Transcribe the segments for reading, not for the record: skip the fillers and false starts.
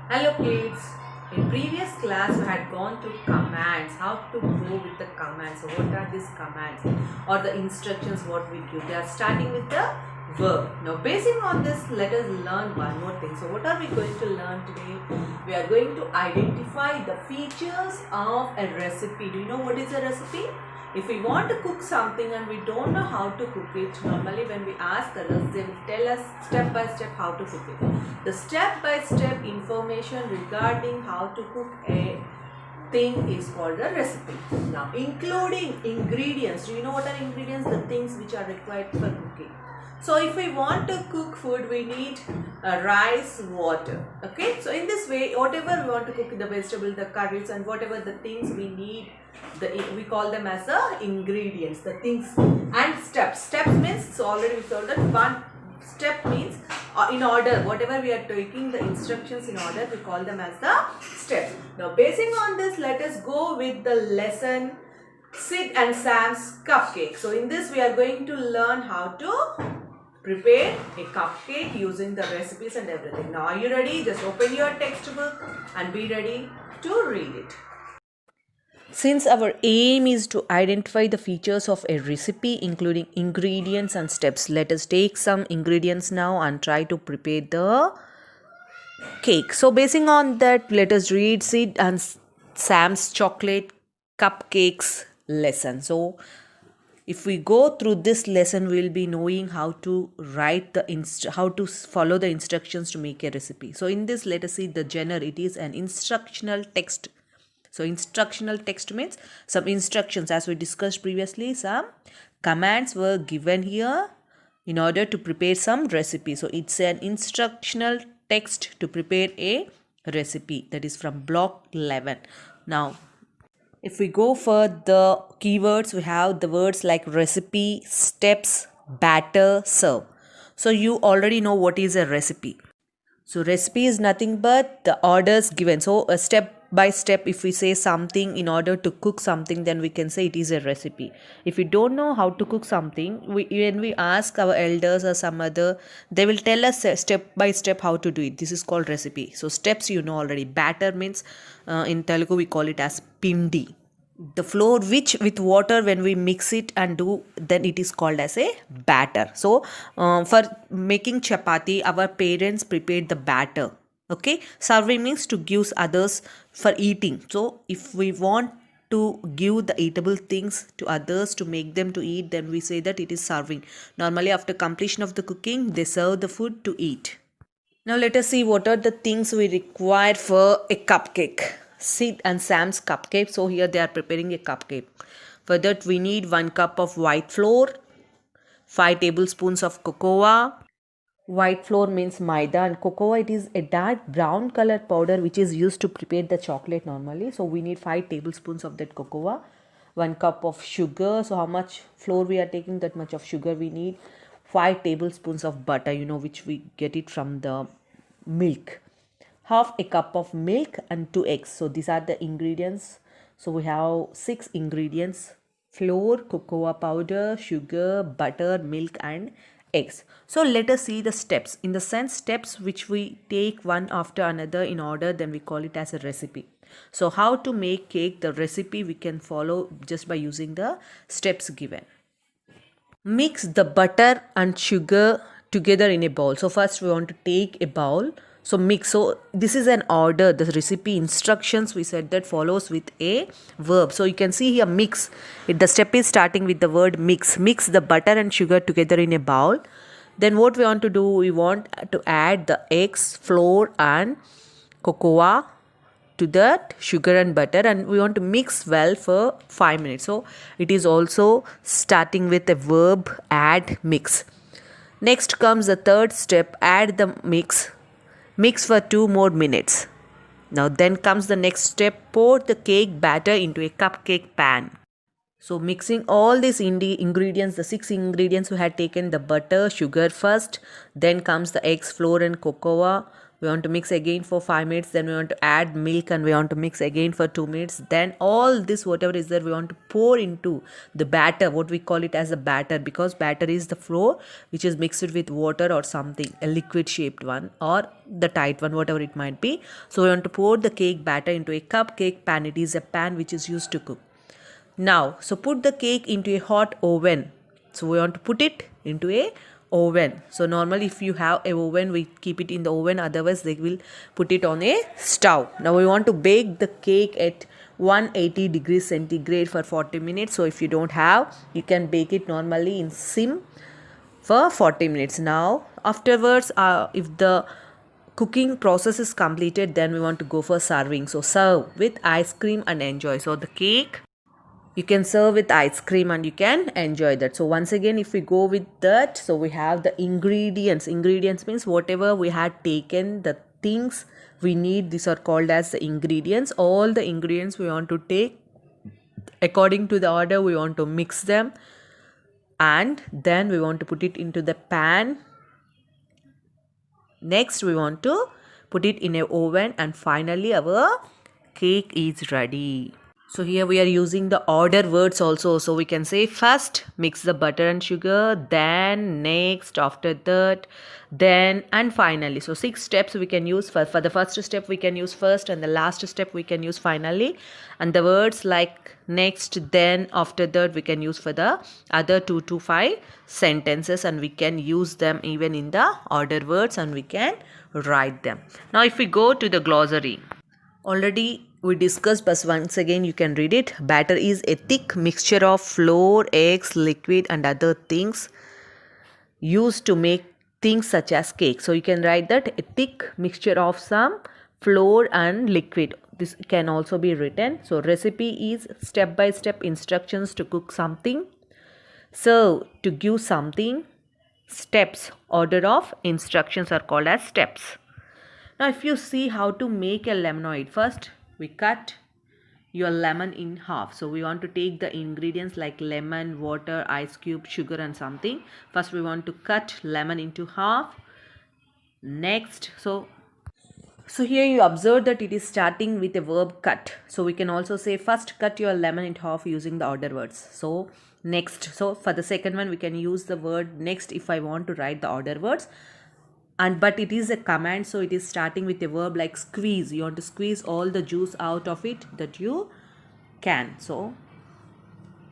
Hello kids. In previous class we had gone through commands, how to go with the commands. So what are these commands or the instructions what we give? They are starting with the verb. Now basing on this, let us learn one more thing. So what are we going to learn today? We are going to identify the features of a recipe. Do you know what is a recipe? If we want to cook something and we don't know how to cook it, normally when we ask others, they will tell us step by step how to cook it. The step by step information regarding how to cook a thing is called a recipe. Now, including ingredients. Do you know what are ingredients? The things which are required for cooking. So, if we want to cook food, we need rice, water. Okay. So, in this way, whatever we want to cook, the vegetable, the curries, and whatever the things we need, we call them as the ingredients, the things. And steps. Steps means, so already we saw that one step means in order, whatever we are taking the instructions in order, we call them as the steps. Now basing on this, let us go with the lesson Sid and Sam's cupcake. So in this we are going to learn how to prepare a cupcake using the recipes and everything. Now are you ready? Just open your textbook and be ready to read it. Since our aim is to identify the features of a recipe, including ingredients and steps, let us take some ingredients now and try to prepare the cake. So, basing on that, let us read Sid and Sam's chocolate cupcakes lesson. So, if we go through this lesson, we'll be knowing how to write the how to follow the instructions to make a recipe. So, in this, let us see the genre. It is an instructional text. So instructional text means some instructions, as we discussed previously, some commands were given here in order to prepare some recipe. So it's an instructional text to prepare a recipe, that is from block 11. Now if we go for the keywords, we have the words like recipe, steps, batter, serve. So you already know what is a recipe. So recipe is nothing but the orders given. So a step by step, if we say something in order to cook something, then we can say it is a recipe. If we don't know how to cook something, when we ask our elders or some other, they will tell us step by step how to do it. This is called recipe. So steps you know already. Batter means in Telugu we call it as pindi, the flour which with water when we mix it and do, then it is called as a batter. So for making chapati, our parents prepared the batter. Okay, serving means to give others for eating. So if we want to give the eatable things to others to make them to eat, then we say that it is serving. Normally after completion of the cooking, they serve the food to eat. Now let us see what are the things we require for a cupcake. Sid and Sam's cupcake. So here they are preparing a cupcake. For that we need 1 cup of white flour, 5 tablespoons of cocoa. White flour means maida, and cocoa, it is a dark brown color powder which is used to prepare the chocolate normally. So we need 5 tablespoons of that cocoa. 1 cup of sugar. So how much flour we are taking, that much of sugar we need. 5 tablespoons of butter, which we get it from the milk. Half a cup of milk and 2 eggs. So these are the ingredients. So we have 6 ingredients: flour, cocoa powder, sugar, butter, milk and eggs. So let us see the steps. In the sense, steps which we take one after another in order, then we call it as a recipe. So how to make cake, the recipe we can follow just by using the steps given. Mix the butter and sugar together in a bowl. So first we want to take a bowl. So mix. So this is an order. The recipe instructions we said that follows with a verb. So you can see here mix. The step is starting with the word mix. Mix the butter and sugar together in a bowl. Then what we want to do, we want to add the eggs, flour and cocoa to that sugar and butter, and we want to mix well for 5 minutes. So it is also starting with a verb add, mix. Next comes the third step, add the mix for 2 more minutes. Now then comes the next step, pour the cake batter into a cupcake pan. So mixing all these ingredients, the 6 ingredients we had taken, the butter, sugar first, then comes the eggs, flour and cocoa. we want to mix again for 5 minutes, then we want to add milk and we want to mix again for 2 minutes. Then all this whatever is there we want to pour into the batter, what we call it as a batter, because batter is the flour which is mixed with water or something, a liquid shaped one or the tight one, whatever it might be. So we want to pour the cake batter into a cupcake pan. It is a pan which is used to cook. Now, so put the cake into a hot oven. So we want to put it into a oven. So normally if you have a oven, we keep it in the oven, otherwise they will put it on a stove. Now we want to bake the cake at 180 degrees centigrade for 40 minutes. So if you don't have, you can bake it normally in sim for 40 minutes. Now afterwards, if the cooking process is completed, then we want to go for serving. So serve with ice cream and enjoy. So the cake you can serve with ice cream and you can enjoy that. So once again, if we go with that, so we have the ingredients. Ingredients means whatever we had taken, the things we need, these are called as the ingredients. All the ingredients we want to take according to the order, we want to mix them and then we want to put it into the pan. Next we want to put it in an oven and finally our cake is ready. So here we are using the order words also. So we can say first mix the butter and sugar, then next, after that, then and finally. So 6 steps we can use. For the first step we can use first and the last step we can use finally. And the words like next, then, after that we can use for the other 2 to 5 sentences, and we can use them even in the order words and we can write them. Now if we go to the glossary. Already we discussed, but once again you can read it. Batter is a thick mixture of flour, eggs, liquid and other things used to make things such as cake. So you can write that a thick mixture of some flour and liquid. This can also be written. So recipe is step-by-step instructions to cook something. So to give something, steps, order of instructions are called as steps. Now if you see how to make a lemonade, first we cut your lemon in half. So we want to take the ingredients like lemon, water, ice cube, sugar and something. First we want to cut lemon into half. Next, so here you observe that it is starting with a verb cut. So we can also say first cut your lemon in half using the order words. So next, so for the second one we can use the word next if I want to write the order words. But it is a command, so it is starting with a verb like squeeze. You want to squeeze all the juice out of it that you can. So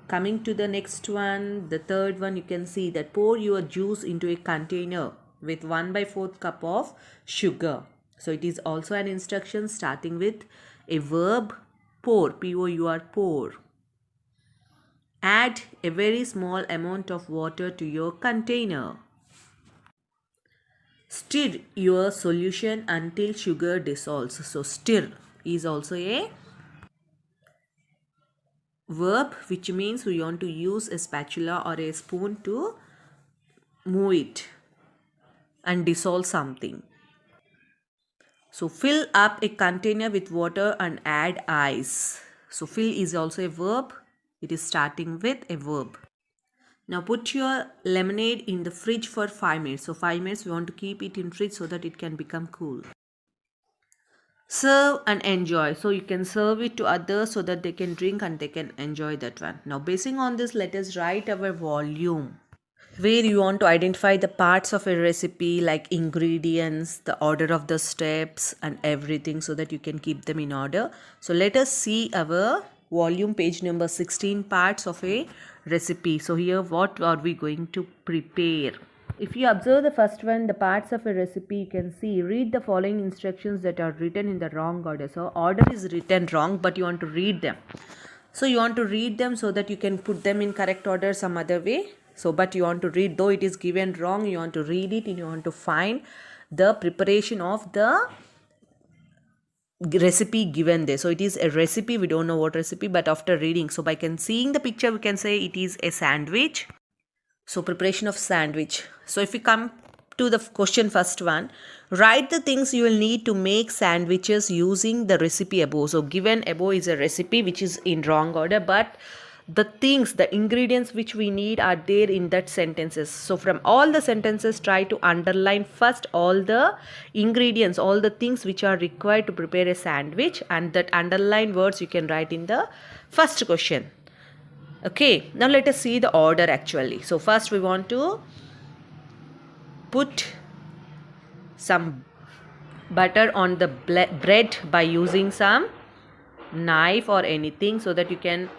coming to the next one, the third one, you can see that pour your juice into a container with 1/4 cup of sugar. So it is also an instruction starting with a verb pour, P-O-U-R, pour. Add a very small amount of water to your container. Stir your solution until sugar dissolves. So stir is also a verb, which means we want to use a spatula or a spoon to move it and dissolve something. So fill up a container with water and add ice. So fill is also a verb. It is starting with a verb. Now put your lemonade in the fridge for 5 minutes. So 5 minutes we want to keep it in fridge so that it can become cool. Serve and enjoy. So you can serve it to others so that they can drink and they can enjoy that one. Now basing on this, let us write our volume, where you want to identify the parts of a recipe like ingredients, the order of the steps and everything so that you can keep them in order. So let us see our volume, page number 16, parts of a recipe. So here what are we going to prepare? If you observe the first one, the parts of a recipe, you can see, read the following instructions that are written in the wrong order. So order is written wrong, but you want to read them. So you want to read them so that you can put them in correct order some other way. So but you want to read, though it is given wrong, you want to read it and you want to find the preparation of the recipe given there. So it is a recipe, we don't know what recipe, but after reading, so by seeing the picture we can say it is a sandwich. So preparation of sandwich. So if we come to the question, first one, write the things you will need to make sandwiches using the recipe above. So given above is a recipe which is in wrong order, but the things, the ingredients which we need are there in that sentences. So from all the sentences, try to underline first all the ingredients, all the things which are required to prepare a sandwich, and that underlined words you can write in the first question. Okay, now let us see the order actually. So first we want to put some butter on the bread by using some knife or anything, so that you can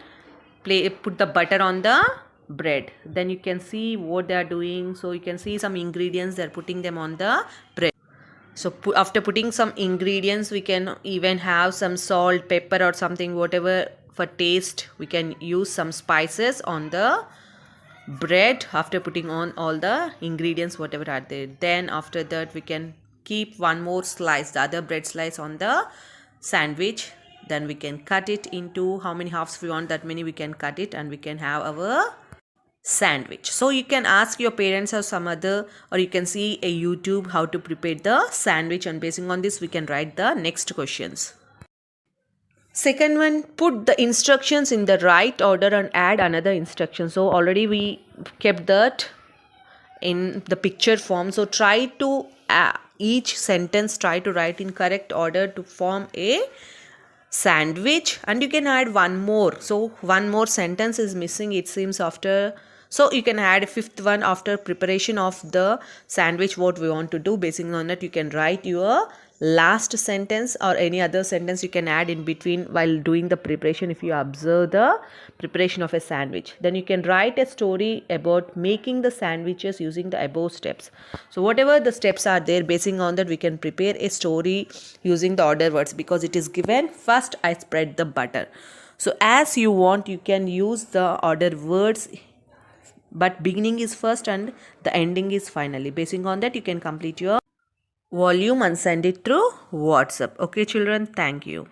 put the butter on the bread. Then you can see what they are doing. So you can see some ingredients, they are putting them on the bread. So after putting some ingredients, we can even have some salt, pepper or something, whatever for taste. We can use some spices on the bread after putting on all the ingredients whatever are there. Then after that we can keep one more slice, the other bread slice, on the sandwich. Then we can cut it into how many halves we want, that many we can cut it, and we can have our sandwich. So you can ask your parents or some other, or you can see a YouTube how to prepare the sandwich, and basing on this we can write the next questions. Second one, put the instructions in the right order and add another instruction. So already we kept that in the picture form. So try to each sentence try to write in correct order to form a sandwich, and you can add one more. So one more sentence is missing, it seems, after. So you can add a fifth one after preparation of the sandwich, what we want to do. Basing on that, you can write your last sentence or any other sentence you can add in between while doing the preparation. If you observe the preparation of a sandwich, then you can write a story about making the sandwiches using the above steps. So whatever the steps are there, basing on that we can prepare a story using the order words, because it is given first I spread the butter. So as you want, you can use the order words, but beginning is first and the ending is finally. Basing on that, you can complete your volume and send it through WhatsApp. Okay children, thank you.